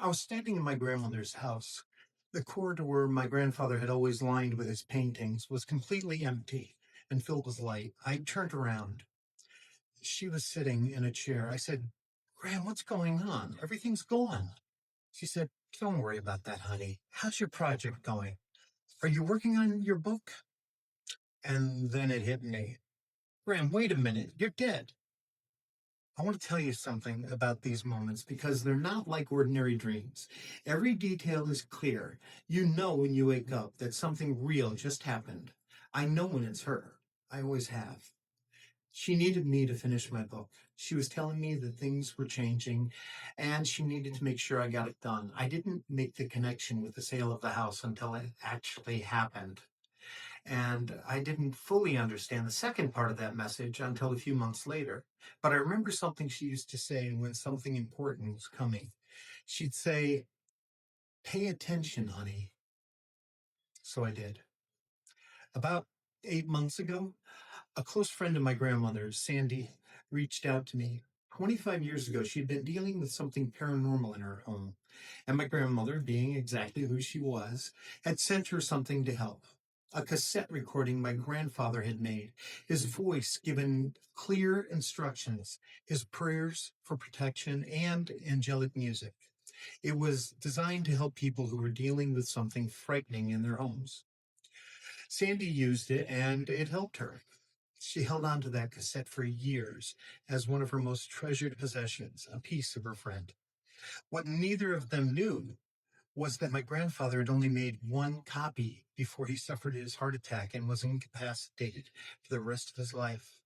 I was standing in my grandmother's house. The corridor my grandfather had always lined with his paintings was completely empty and filled with light. I turned around. She was sitting in a chair. I said, Gran, what's going on? Everything's gone. She said, don't worry about that, honey. How's your project going? Are you working on your book? And then it hit me. Gran, wait a minute. You're dead. I want to tell you something about these moments because they're not like ordinary dreams. Every detail is clear. You know when you wake up that something real just happened. I know when it's her. I always have. She needed me to finish my book. She was telling me that things were changing and she needed to make sure I got it done. I didn't make the connection with the sale of the house until it actually happened. And I didn't fully understand the second part of that message until a few months later. But I remember something she used to say when something important was coming. She'd say, pay attention, honey. So I did. About 8 months ago, a close friend of my grandmother's, Sandy, reached out to me. 25 years ago, she'd been dealing with something paranormal in her home. And my grandmother, being exactly who she was, had sent her something to help. A cassette recording my grandfather had made, his voice given clear instructions, his prayers for protection, and angelic music. It was designed to help people who were dealing with something frightening in their homes. Sandy used it and it helped her. She held on to that cassette for years as one of her most treasured possessions, a piece of her friend. What neither of them knew was that my grandfather had only made one copy before he suffered his heart attack and was incapacitated for the rest of his life.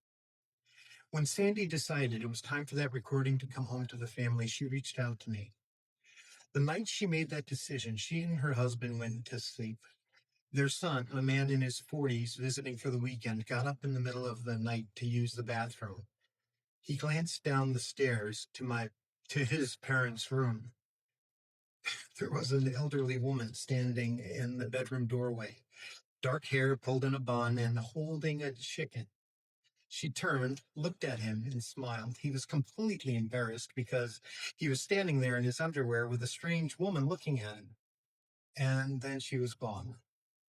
When Sandy decided it was time for that recording to come home to the family, she reached out to me. The night she made that decision, she and her husband went to sleep. Their son, a man in his 40s visiting for the weekend, got up in the middle of the night to use the bathroom. He glanced down the stairs to his parents' room. There was an elderly woman standing in the bedroom doorway, dark hair pulled in a bun and holding a chicken. She turned, looked at him, and smiled. He was completely embarrassed because he was standing there in his underwear with a strange woman looking at him. And then she was gone.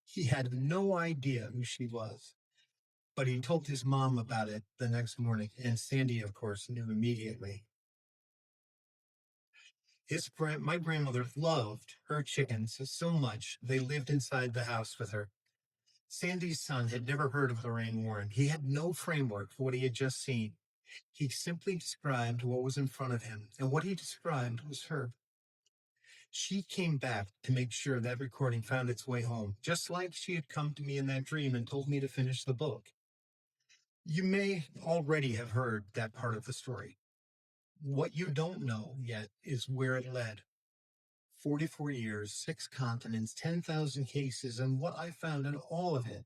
He had no idea who she was, but he told his mom about it the next morning, and Sandy, of course, knew immediately. My grandmother loved her chickens so much they lived inside the house with her. Sandy's son had never heard of Lorraine Warren. He had no framework for what he had just seen. He simply described what was in front of him, and what he described was her. She came back to make sure that recording found its way home, just like she had come to me in that dream and told me to finish the book. You may already have heard that part of the story. What you don't know yet is where it led. 44 years, 6 continents, 10,000 cases, and what I found in all of it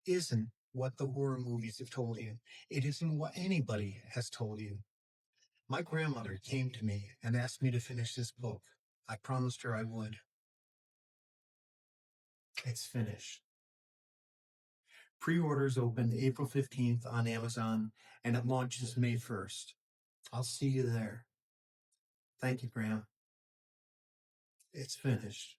isn't what the horror movies have told you. It isn't what anybody has told you. My grandmother came to me and asked me to finish this book. I promised her I would. It's finished. Pre-orders open April 15th on Amazon, and it launches May 1st. I'll see you there. Thank you, Graham. It's finished.